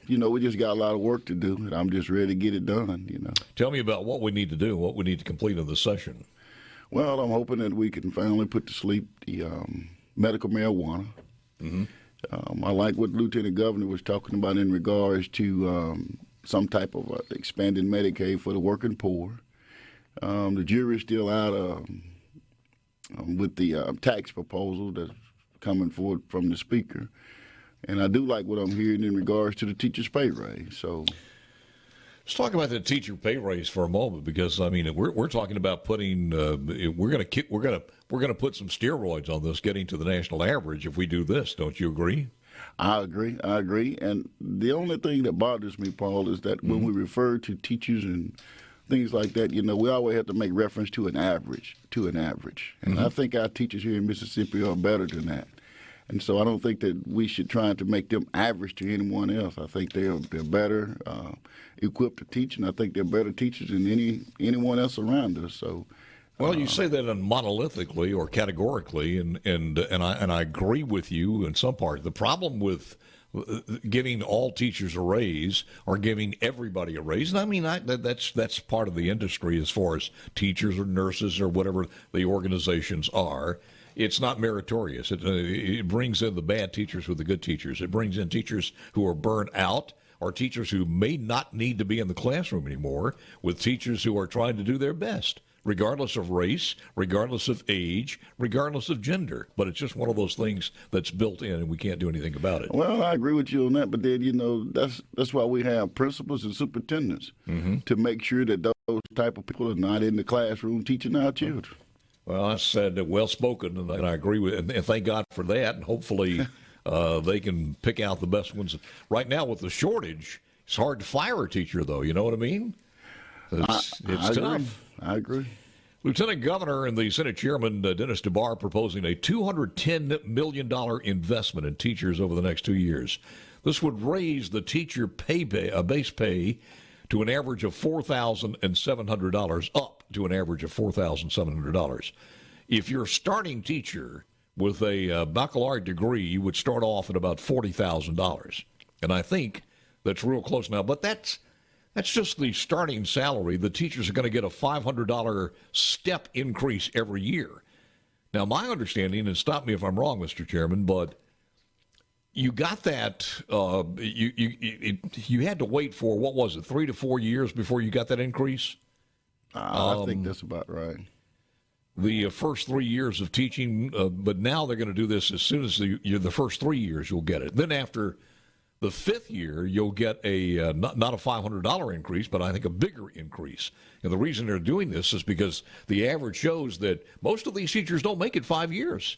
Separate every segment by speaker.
Speaker 1: we just got a lot of work to do, and I'm just ready to get it done.
Speaker 2: Tell me about what we need to do, what we need to complete in this session.
Speaker 1: Well, I'm hoping that we can finally put to sleep the medical marijuana.
Speaker 2: Mm-hmm.
Speaker 1: I like what Lieutenant Governor was talking about in regards to some type of expanded Medicaid for the working poor. The jury's still out with the tax proposal that's coming forward from the Speaker. And I do like what I'm hearing in regards to the teacher's pay raise. So
Speaker 2: let's talk about the teacher pay raise for a moment, because we're talking about putting we're going to put some steroids on this, getting to the national average if we do this. Don't you agree?
Speaker 1: I agree. And the only thing that bothers me, Paul, is that when we refer to teachers and things like that, we always have to make reference to an average. And I think our teachers here in Mississippi are better than that. And so I don't think that we should try to make them average to anyone else. I think they're better equipped to teach, and I think they're better teachers than anyone else around us. So,
Speaker 2: well, you say that monolithically or categorically, and I agree with you in some part. The problem with giving all teachers a raise or giving everybody a raise, and that's part of the industry as far as teachers or nurses or whatever the organizations are. It's not meritorious. It brings in the bad teachers with the good teachers. It brings in teachers who are burned out, or teachers who may not need to be in the classroom anymore, with teachers who are trying to do their best, regardless of race, regardless of age, regardless of gender. But it's just one of those things that's built in, and we can't do anything about it.
Speaker 1: Well, I agree with you on that, but then, that's why we have principals and superintendents to make sure that those type of people are not in the classroom teaching our children.
Speaker 2: Well, I said well spoken, and I agree with it, and thank God for that. And hopefully they can pick out the best ones. Right now, with the shortage, it's hard to fire a teacher, though. You know what I mean? It's tough.
Speaker 1: I agree.
Speaker 2: Lieutenant Governor and the Senate Chairman, Dennis DeBar, proposing a $210 million investment in teachers over the next 2 years. This would raise the teacher base pay to an average of $4,700, up to an average of $4,700. If you're a starting teacher with a baccalaureate degree, you would start off at about $40,000. And I think that's real close now. But that's just the starting salary. The teachers are going to get a $500 step increase every year. Now, my understanding, and stop me if I'm wrong, Mr. Chairman, but you got that. You had to wait for, what was it, 3 to 4 years before you got that increase?
Speaker 1: I think that's about right.
Speaker 2: The first 3 years of teaching, but now they're going to do this as soon as the first 3 years you'll get it. Then after the 5th year, you'll get a not a $500 increase, but I think a bigger increase. And the reason they're doing this is because the average shows that most of these teachers don't make it 5 years.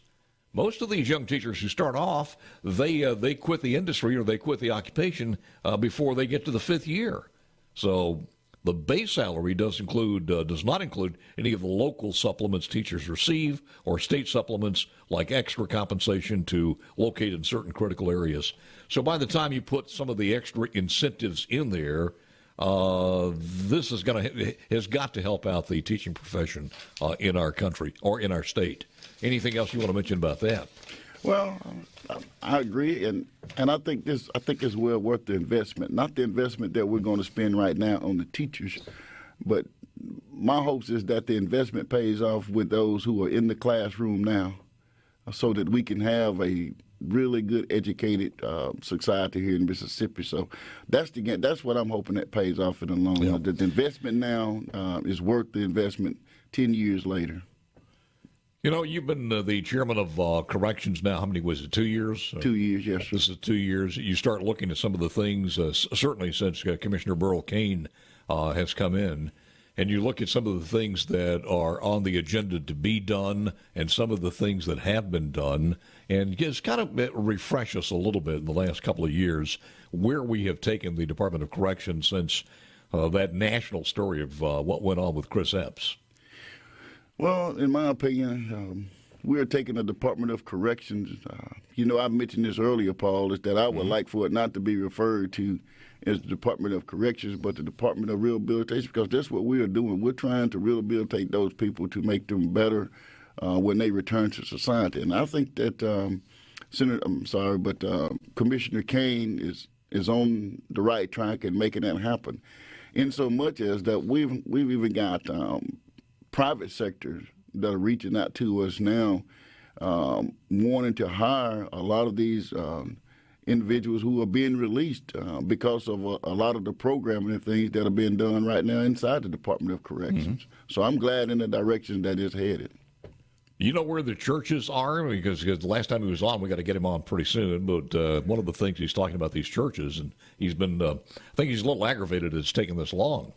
Speaker 2: Most of these young teachers who start off, they quit the industry or they quit the occupation before they get to the 5th year. So the base salary does not include any of the local supplements teachers receive or state supplements like extra compensation to locate in certain critical areas. So by the time you put some of the extra incentives in there, this has got to help out the teaching profession in our country or in our state. Anything else you want to mention about that?
Speaker 1: Well, I agree, and I think it's well worth the investment. Not the investment that we're going to spend right now on the teachers, but my hopes is that the investment pays off with those who are in the classroom now, so that we can have a really good educated society here in Mississippi. So that's what I'm hoping that pays off in the long run. The investment now is worth the investment 10 years later.
Speaker 2: You know, you've been the chairman of corrections now. How many was it, 2 years?
Speaker 1: 2 years, yes, sir.
Speaker 2: This is 2 years. You start looking at some of the things, certainly since Commissioner Burl Cain has come in, and you look at some of the things that are on the agenda to be done and some of the things that have been done, and just kind of refresh us a little bit in the last couple of years where we have taken the Department of Corrections since that national story of what went on with Chris Epps.
Speaker 1: Well, in my opinion, we're taking the Department of Corrections. I mentioned this earlier, Paul, is that I would like for it not to be referred to as the Department of Corrections, but the Department of Rehabilitation, because that's what we are doing. We're trying to rehabilitate those people to make them better when they return to society. And I think that Commissioner Cain is on the right track and making that happen. In so much as that we've even got private sectors that are reaching out to us now, wanting to hire a lot of these individuals who are being released because of a lot of the programming and things that are being done right now inside the Department of Corrections. So I'm glad in the direction that it's headed.
Speaker 2: You know where the churches are? Because the last time he was on, we got to get him on pretty soon. But one of the things he's talking about these churches, and he's been, I think he's a little aggravated it's taking this long.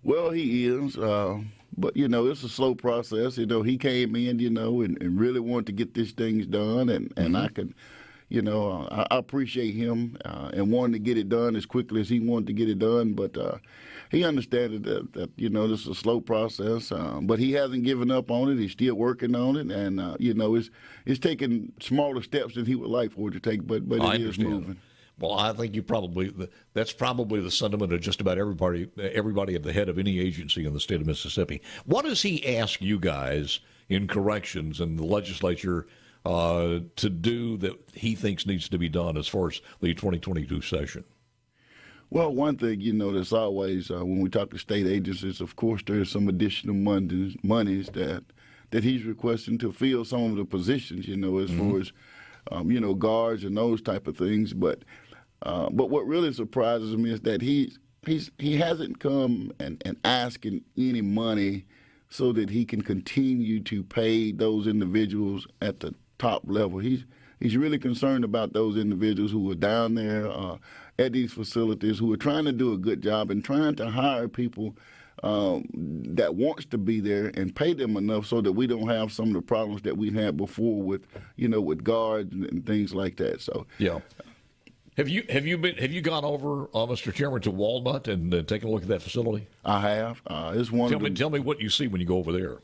Speaker 1: Well, he is. But, it's a slow process. He came in, and really wanted to get these things done. And I could, I appreciate him and wanting to get it done as quickly as he wanted to get it done. But he understands that this is a slow process. But he hasn't given up on it. He's still working on it. And, it's taking smaller steps than he would like for it to take. But it is moving.
Speaker 2: Well, I think that's probably the sentiment of just about everybody at the head of any agency in the state of Mississippi. What does he ask you guys in corrections and the legislature to do that he thinks needs to be done as far as the 2022 session?
Speaker 1: Well, one thing, that's always when we talk to state agencies, of course, there's some additional monies that he's requesting to fill some of the positions, as far as, guards and those type of things. But what really surprises me is that he hasn't come and asking any money so that he can continue to pay those individuals at the top level. He's really concerned about those individuals who are down there at these facilities who are trying to do a good job and trying to hire people that wants to be there and pay them enough so that we don't have some of the problems that we had before with guards and things like that. So
Speaker 2: yeah. Have you gone over, Mr. Chairman, to Walnut and taken a look at that facility?
Speaker 1: I have. It's one.
Speaker 2: Tell me what you see when you go over there.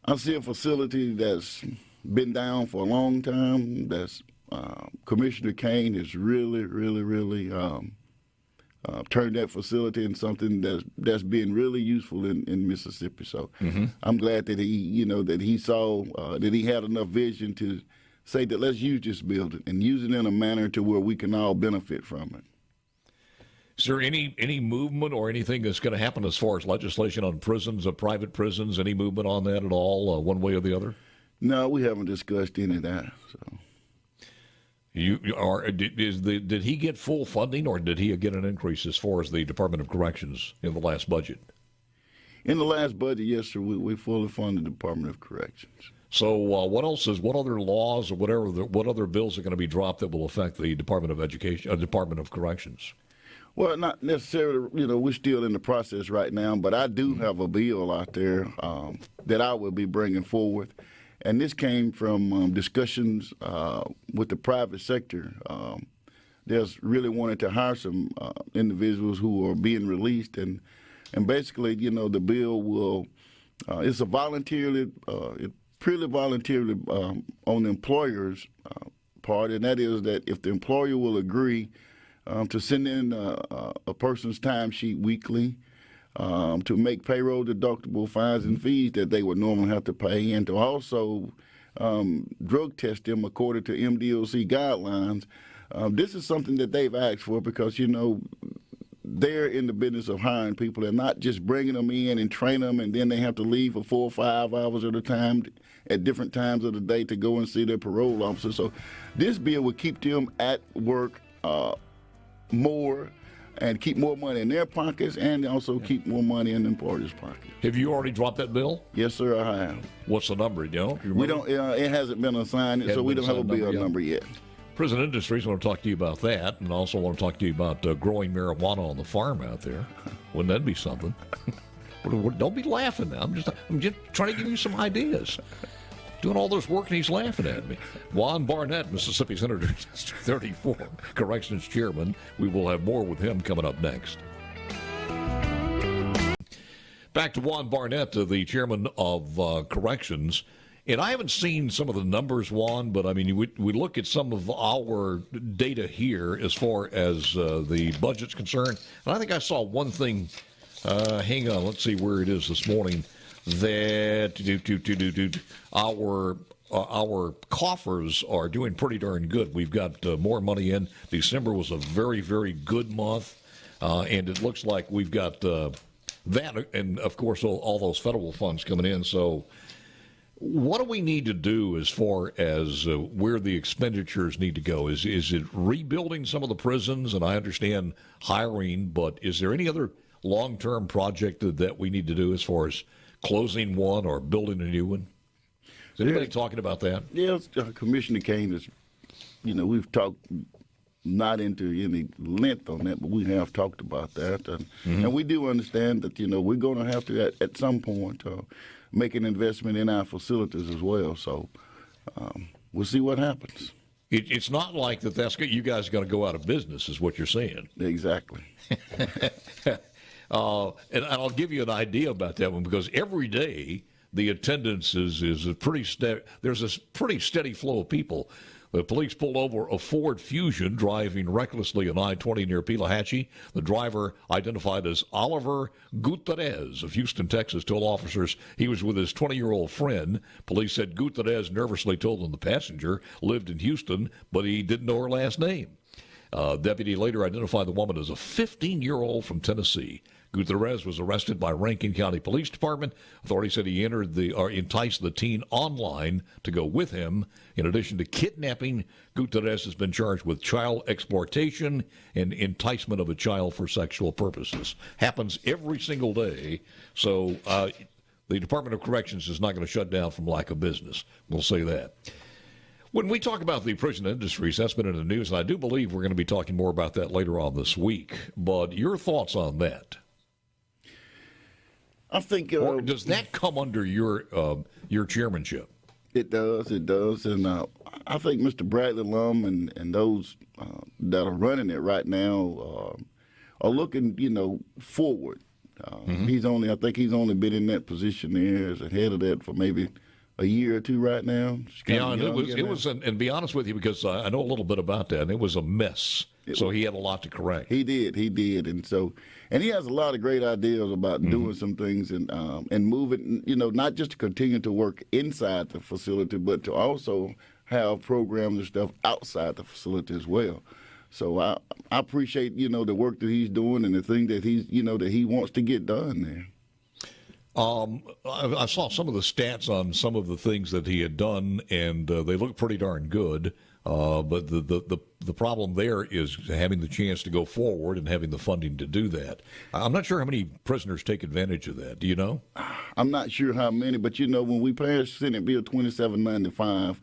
Speaker 1: I see a facility that's been down for a long time. That's Commissioner Kane has really turned that facility into something that's been really useful in Mississippi. So I'm glad that he saw that he had enough vision to say that let's use this building and use it in a manner to where we can all benefit from it.
Speaker 2: Is there any movement or anything that's going to happen as far as legislation on prisons or private prisons? Any movement on that at all, one way or the other?
Speaker 1: No, we haven't discussed any of that. So.
Speaker 2: Did he get full funding, or did he get an increase as far as the Department of Corrections in the last budget?
Speaker 1: In the last budget, yes, sir. We fully funded the Department of Corrections.
Speaker 2: So what other laws or what other bills are going to be dropped that will affect the Department of Education, Department of Corrections?
Speaker 1: Well, not necessarily. We're still in the process right now, but I do have a bill out there that I will be bringing forward. And this came from discussions with the private sector. There's really wanted to hire some individuals who are being released. And basically, the bill will, it's a voluntarily, purely voluntarily on the employer's part. And that is that if the employer will agree to send in a person's timesheet weekly, to make payroll deductible fines and fees that they would normally have to pay, and to also drug test them according to MDOC guidelines. This is something that they've asked for because, they're in the business of hiring people and not just bringing them in and train them and then they have to leave for 4 or 5 hours at a time at different times of the day to go and see their parole officer. So this bill would keep them at work more and keep more money in their pockets and also keep more money in the employer's pockets.
Speaker 2: Have you already dropped that bill?
Speaker 1: Yes, sir, I have.
Speaker 2: What's the number?
Speaker 1: We don't. It hasn't been assigned, so we don't have a bill number yet.
Speaker 2: Prison Industries, I want to talk to you about that, and also want to talk to you about growing marijuana on the farm out there. Wouldn't that be something? Don't be laughing now. I'm just trying to give you some ideas. Doing all this work and he's laughing at me. Juan Barnett, Mississippi Senator 34, Corrections Chairman. We will have more with him coming up next. Back to Juan Barnett, the Chairman of Corrections. And I haven't seen some of the numbers, Juan, but I mean, we look at some of our data here as far as the budget's concerned. And I think I saw one thing. Hang on, let's see where it is this morning. That our our coffers are doing pretty darn good. We've got more money in. December was a very, very good month, and it looks like we've got that, and of course all those federal funds coming in. So what do we need to do as far as where the expenditures need to go? Is it rebuilding some of the prisons? And I understand hiring, but is there any other long-term project that we need to do as far as closing one or building a new one? Is anybody talking about that?
Speaker 1: Yes, Commissioner Kane is, we've talked not into any length on that, but we have talked about that. And we do understand that, we're going to have to, at some point, make an investment in our facilities as well. So we'll see what happens.
Speaker 2: It's not like that's you guys are going to go out of business, is what you're saying.
Speaker 1: Exactly.
Speaker 2: And I'll give you an idea about that one, because every day the attendance is a pretty steady. There's a pretty steady flow of people. The police pulled over a Ford Fusion driving recklessly on I-20 near Pelahatchie. The driver, identified as Oliver Gutierrez of Houston, Texas, told officers he was with his 20-year-old friend. Police said Gutierrez nervously told them the passenger lived in Houston, but he didn't know her last name. Deputy later identified the woman as a 15-year-old from Tennessee. Gutierrez was arrested by Rankin County Police Department. Authorities said he enticed the teen online to go with him. In addition to kidnapping, Gutierrez has been charged with child exploitation and enticement of a child for sexual purposes. Happens every single day. So the Department of Corrections is not going to shut down from lack of business. We'll say that. When we talk about the prison industries, that's been in the news, and I do believe we're going to be talking more about that later on this week. But your thoughts on that?
Speaker 1: I think,
Speaker 2: or does that come under your chairmanship?
Speaker 1: It does, and I think Mr. Bradley Lum and those that are running it right now are looking, forward. I think he's only been in that position there as a head of that for maybe a year or two right now.
Speaker 2: Yeah, and it was, and be honest with you, because I know a little bit about that, and it was a mess. So he had a lot to correct.
Speaker 1: He did, and he has a lot of great ideas about doing some things and moving, not just to continue to work inside the facility, but to also have programs and stuff outside the facility as well. So I appreciate, the work that he's doing and the thing that that he wants to get done there.
Speaker 2: I saw some of the stats on some of the things that he had done, and they look pretty darn good. But the problem there is having the chance to go forward and having the funding to do that. I'm not sure how many prisoners take advantage of that. Do you know?
Speaker 1: I'm not sure how many, but when we passed Senate Bill 2795,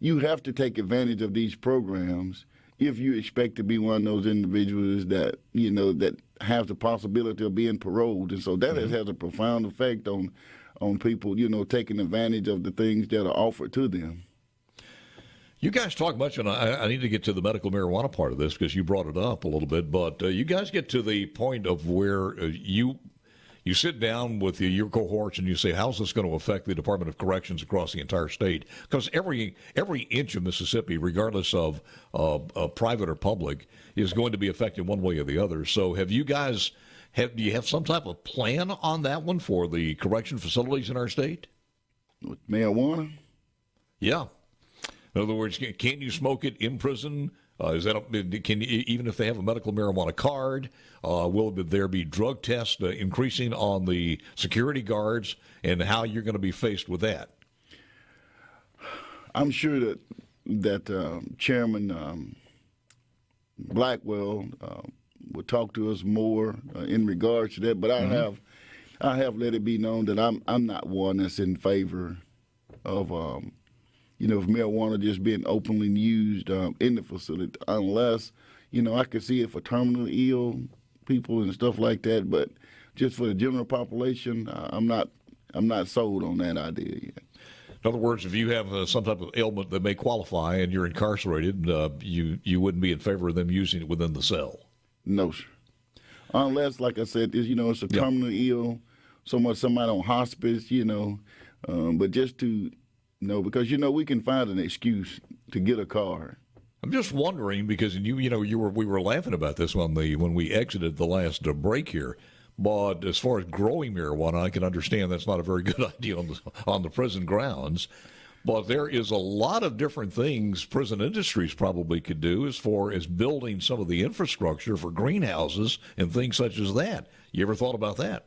Speaker 1: you have to take advantage of these programs if you expect to be one of those individuals that that have the possibility of being paroled, and so that has a profound effect on people taking advantage of the things that are offered to them.
Speaker 2: You guys talk much, and I need to get to the medical marijuana part of this because you brought it up a little bit, but you guys get to the point of where you sit down with your cohorts and you say, how's this going to affect the Department of Corrections across the entire state? Because every inch of Mississippi, regardless of private or public, is going to be affected one way or the other. So do you have some type of plan on that one for the correction facilities in our state?
Speaker 1: With marijuana?
Speaker 2: Yeah. In other words, can you smoke it in prison? Can you, even if they have a medical marijuana card? Will there be drug tests increasing on the security guards, and how you're going to be faced with that?
Speaker 1: I'm sure that Chairman Blackwell will talk to us more in regards to that. But I have let it be known that I'm not one that's in favor of of marijuana just being openly used in the facility, unless, I could see it for terminally ill people and stuff like that. But just for the general population, I'm not sold on that idea yet.
Speaker 2: In other words, if you have some type of ailment that may qualify and you're incarcerated, you wouldn't be in favor of them using it within the cell? No, sir.
Speaker 1: Unless, like I said, it's a terminally ill, somebody on hospice, but just to... No, because we can find an excuse to get a car.
Speaker 2: I'm just wondering because we were laughing about this when we exited the last break here, But as far as growing marijuana, I can understand that's not a very good idea on the prison grounds. But there is a lot of different things prison industries probably could do as far as building some of the infrastructure for greenhouses and things such as that. You ever thought about that?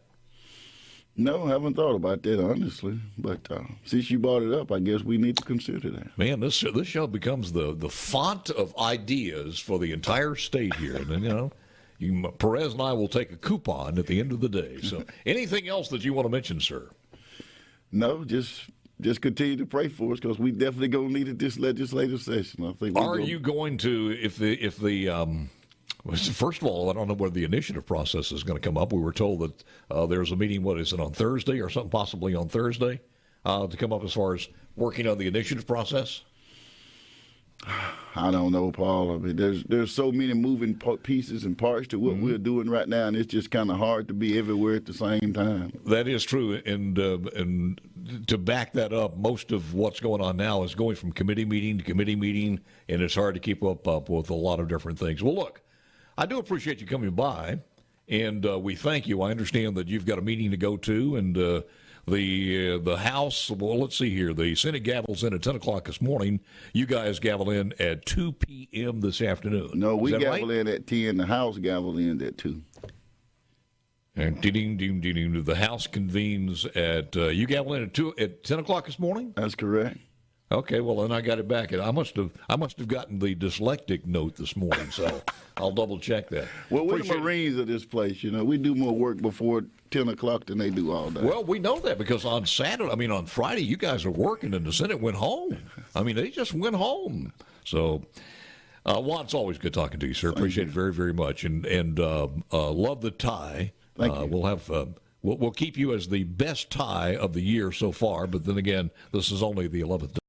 Speaker 1: No, I haven't thought about that, honestly. But since you brought it up, I guess we need to consider that.
Speaker 2: Man, this show becomes the font of ideas for the entire state here. And, Perez and I will take a coupon at the end of the day. So anything else that you want to mention, sir?
Speaker 1: No, just continue to pray for us because we definitely going to need it this legislative session. I think.
Speaker 2: Are you going to, if the first of all, I don't know whether the initiative process is going to come up. We were told that there's a meeting, what is it, on Thursday or something, possibly on Thursday, to come up as far as working on the initiative process?
Speaker 1: I don't know, Paul. I mean, there's so many moving pieces and parts to what we're doing right now, and it's just kind of hard to be everywhere at the same time.
Speaker 2: That is true, and to back that up, most of what's going on now is going from committee meeting to committee meeting, and it's hard to keep up with a lot of different things. Well, look, I do appreciate you coming by, and we thank you. I understand that you've got a meeting to go to, and the House, well, let's see here. The Senate gavels in at 10 o'clock this morning. You guys gavel in at 2 p.m. this afternoon.
Speaker 1: No, we gavel in at 10. The House gavel in at 2.
Speaker 2: And ding, the House convenes at, you gavel in at 10 o'clock this morning?
Speaker 1: That's correct.
Speaker 2: Okay, well, then I got it back. I must have gotten the dyslexic note this morning, so I'll double check that.
Speaker 1: Well, we're the Marines of this place. We do more work before 10 o'clock than they do all day.
Speaker 2: Well, we know that because on Friday, you guys are working and the Senate went home. They just went home. So, Juan, it's always good talking to you, sir. Appreciate it very, very much. And love the tie.
Speaker 1: Thank you.
Speaker 2: We'll have... We'll keep you as the best tie of the year so far, but then again, this is only the 11th.